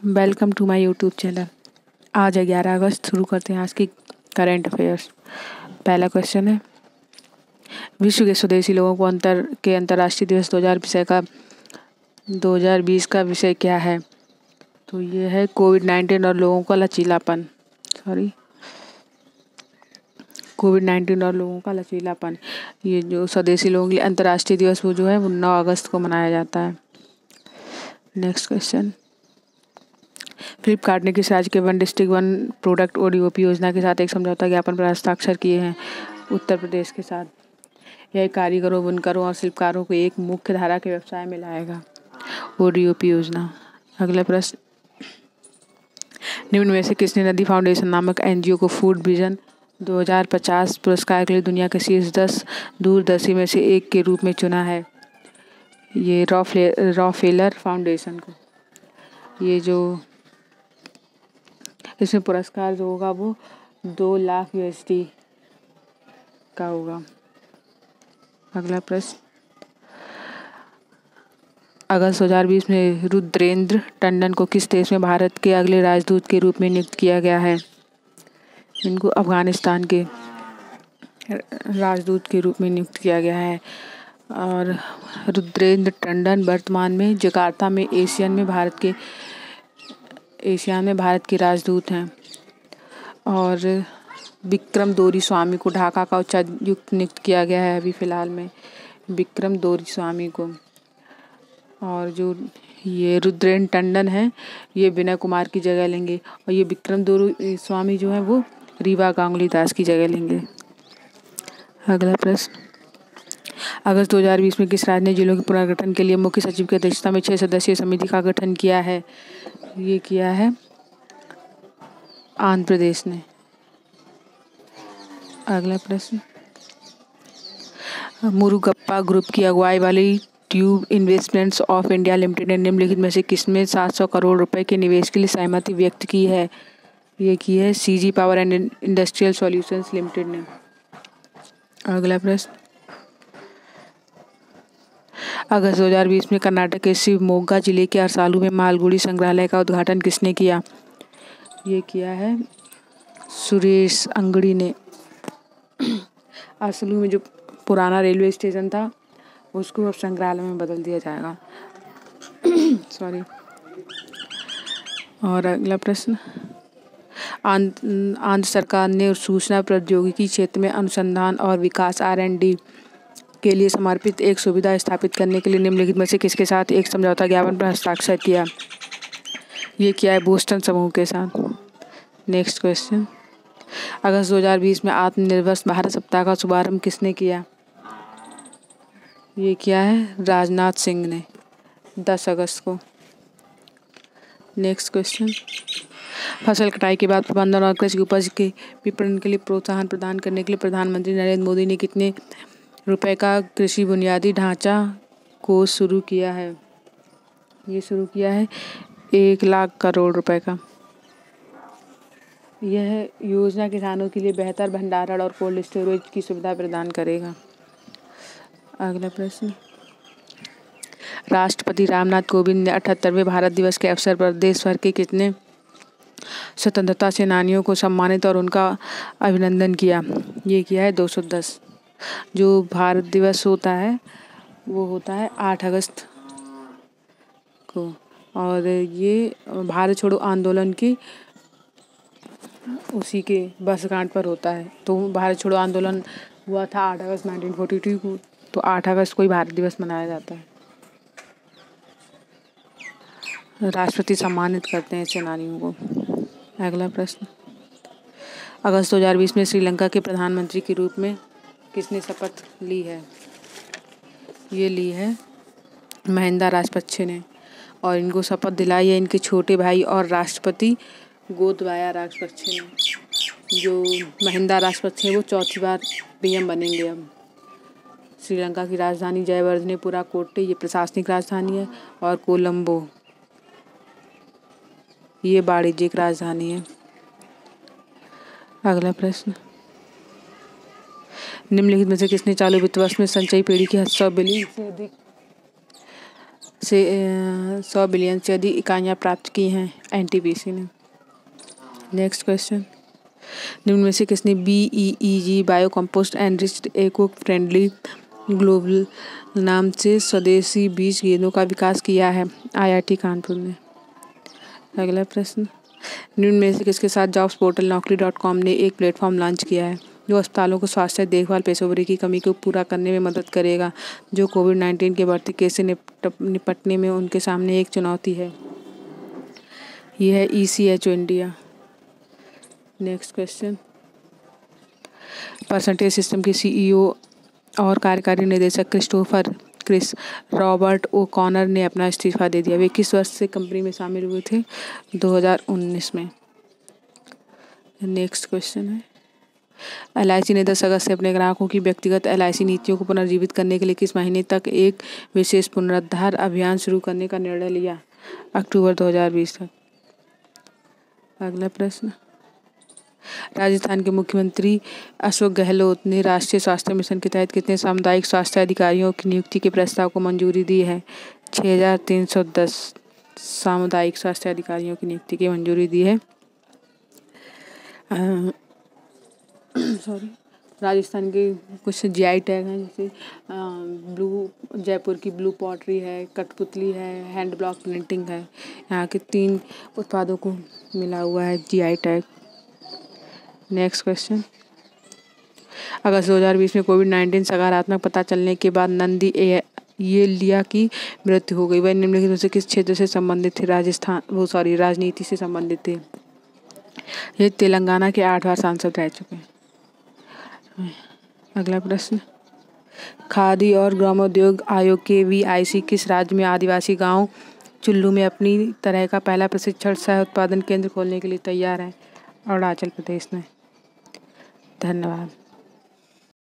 Welcome to my YouTube channel. आज है 11 अगस्त। शुरू करते हैं आज की करंट अफेयर्स। पहला क्वेश्चन है, विश्व के स्वदेशी लोगों को अंतर्राष्ट्रीय दिवस 2020 का विषय क्या है? तो ये है कोविड-19 और लोगों का लचीलापन। ये जो स्वदेशी लोगों के लिए अंतर्राष्ट्रीय दिवस वो जो है वो 9 अगस्त को मनाया जाता है। नेक्स्ट क्वेश्चन, फ्लिपकार्ट ने किस राज्य के one district one product ODOP योजना के साथ एक समझौता ज्ञापन पर हस्ताक्षर किए हैं? उत्तर प्रदेश के साथ। यह कारीगरों, बुनकरों और शिल्पकारों को एक मुख्य धारा के व्यवसाय में लाएगा, ओडीओपी योजना। अगला प्रश्न, निम्न में से किसने नदी फाउंडेशन नामक एनजीओ को फूड विजन 2050 पुरस्कार के लिए दुनिया के शीर्ष 10 दूरदर्शी में से एक के रूप में चुना है? ये रॉकफेलर फाउंडेशन को। ये जो इसमें पुरस्कार जो होगा वो 2 लाख USD का होगा। अगला प्रश्न, अगस्त 2020 में रुद्रेंद्र टंडन को किस देश में भारत के अगले राजदूत के रूप में नियुक्त किया गया है? इनको अफगानिस्तान के राजदूत के रूप में नियुक्त किया गया है। और रुद्रेंद्र टंडन वर्तमान में जकार्ता में एशियान में भारत के राजदूत हैं। और विक्रम दोरीस्वामी को ढाका का उच्चायुक्त नियुक्त किया गया है अभी फ़िलहाल में, विक्रम दोरीस्वामी को। और जो ये रुद्रेंद्र टंडन हैं ये विनय कुमार की जगह लेंगे, और ये विक्रम दोरीस्वामी जो है वो रीवा गांगुली दास की जगह लेंगे। अगला प्रश्न, अगस्त 2020 में किस राज्य ने जिलों के पुनर्गठन के लिए मुख्य सचिव की अध्यक्षता में 6 सदस्यीय समिति का गठन किया है? ये किया है आंध्र प्रदेश ने। अगला प्रश्न, मुरुगप्पा ग्रुप की अगुवाई वाली tube investments of India limited ने निम्नलिखित में से किसमें 700 करोड़ रुपए के निवेश के लिए सहमति व्यक्त की है? ये की है CG power and industrial solutions limited ने। अगला प्रश्न, अगस्त 2020 में कर्नाटक के शिवमोगा जिले के अरसालू में मालगुडी संग्रहालय का उद्घाटन किसने किया? ये किया है सुरेश अंगड़ी ने। अरसालू में जो पुराना रेलवे स्टेशन था उसको अब संग्रहालय में बदल दिया जाएगा। और अगला प्रश्न, आंध्र सरकार ने सूचना प्रौद्योगिकी क्षेत्र में अनुसंधान और विकास R&D के लिए समर्पित एक सुविधा स्थापित करने के लिए निम्नलिखित में से किसके साथ एक समझौता ज्ञापन पर हस्ताक्षर किया? ये किया है बोस्टन समूह के साथ। नेक्स्ट क्वेश्चन, अगस्त 2020 में आत्मनिर्भर भारत सप्ताह का शुभारंभ किसने किया? ये किया है राजनाथ सिंह ने 10 अगस्त को। नेक्स्ट क्वेश्चन, फसल कटाई के बाद प्रबंधन और कृषि उपज के विपणन के लिए प्रोत्साहन प्रदान करने के लिए प्रधानमंत्री नरेंद्र मोदी ने कितने रुपए का कृषि बुनियादी ढांचा कोष शुरू किया है? ये शुरू किया है 1 लाख करोड़ रुपए का। यह योजना किसानों के लिए बेहतर भंडारण और कोल्ड स्टोरेज की सुविधा प्रदान करेगा। अगला प्रश्न, राष्ट्रपति रामनाथ कोविंद ने 78वें भारत दिवस के अवसर पर देश भर के कितने स्वतंत्रता सेनानियों को सम्मानित और उनका अभिनंदन किया? ये किया है 210। जो भारत दिवस होता है वो होता है 8 अगस्त को, और ये भारत छोड़ो आंदोलन की उसी के वर्षगांठ पर होता है। तो भारत छोड़ो आंदोलन हुआ था 8 अगस्त 1942 को, तो 8 अगस्त को ही भारत दिवस मनाया जाता है। राष्ट्रपति सम्मानित करते हैं सेनानियों को। अगला प्रश्न, अगस्त 2020 में श्रीलंका के प्रधानमंत्री के रूप में किसने शपथ ली है? ये ली है महिंदा राजपक्षे ने, और इनको शपथ दिलाई है इनके छोटे भाई और राष्ट्रपति गोतबाया राजपक्षे ने। जो महिंदा राजपक्षे वो 4थी बार PM बनेंगे अब। श्रीलंका की राजधानी जयवर्धनेपुरा कोट्टे ये प्रशासनिक राजधानी है, और कोलंबो ये वाणिज्यिक राजधानी है। अगला प्रश्न, निम्नलिखित में से किसने चालू वित्त वर्ष में संचयी पेड़ी की 100 बिलियन से अधिक से 100 बिलियन से अधिक इकाइयाँ प्राप्त की हैं एनटीपीसी ने। नेक्स्ट क्वेश्चन, निम्न में से किसने BEEG bio compost enriched eco friendly global नाम से स्वदेशी बीज गेंदों का विकास किया है? IIT कानपुर ने। अगला प्रश्न, निम्न में से किसके साथ जॉब्स पोर्टल naukri.com ने एक प्लेटफॉर्म लॉन्च किया है जो अस्पतालों को स्वास्थ्य देखभाल पेशेवरी की कमी को पूरा करने में मदद करेगा, जो कोविड-19 के बढ़ते केस से निपटने में उनके सामने एक चुनौती है? यह है ECHO India. Next question, percentage system के CEO और कार्यकारी निदेशक क्रिस रॉबर्ट ओ'कॉनर ने अपना इस्तीफा दे दिया। वे किस वर्ष से कंपनी में शामिल हुए थे? 2019 में। नेक्स्ट क्वेश्चन है, LIC ने 10 अगस्त से अपने ग्राहकों की व्यक्तिगत LIC नीतियों को पुनर्जीवित करने के लिए किस महीने तक एक विशेष पुनरुद्धार अभियान शुरू करने का निर्णय लिया? अक्टूबर 2020 तक। अगला प्रश्न, राजस्थान के मुख्यमंत्री अशोक गहलोत ने राष्ट्रीय स्वास्थ्य मिशन के तहत कितने सामुदायिक स्वास्थ्य अधिकारियों की नियुक्ति के प्रस्ताव को मंजूरी दी है? 6310 सामुदायिक स्वास्थ्य अधिकारियों की नियुक्ति की मंजूरी दी है। राजस्थान के कुछ GI टैग हैं, जैसे जयपुर की ब्लू पॉटरी है, कठपुतली है, हैंड ब्लॉक प्रिंटिंग है। यहाँ के 3 उत्पादों को मिला हुआ है GI टैग। नेक्स्ट क्वेश्चन, अगस्त 2020 में कोविड-19 सकारात्मक पता चलने के बाद नंदी येलिया की मृत्यु हो गई। वह निम्नलिखित में से किस क्षेत्र से संबंधित थे? राजनीति से संबंधित थे। ये तेलंगाना के 8 बार सांसद रह चुके हैं। अगला प्रश्न, खादी और ग्रामोद्योग आयोग KVIC किस राज्य में आदिवासी गांव चुल्लू में अपनी तरह का पहला प्रशिक्षण सह उत्पादन केंद्र खोलने के लिए तैयार है? अरुणाचल प्रदेश में। धन्यवाद।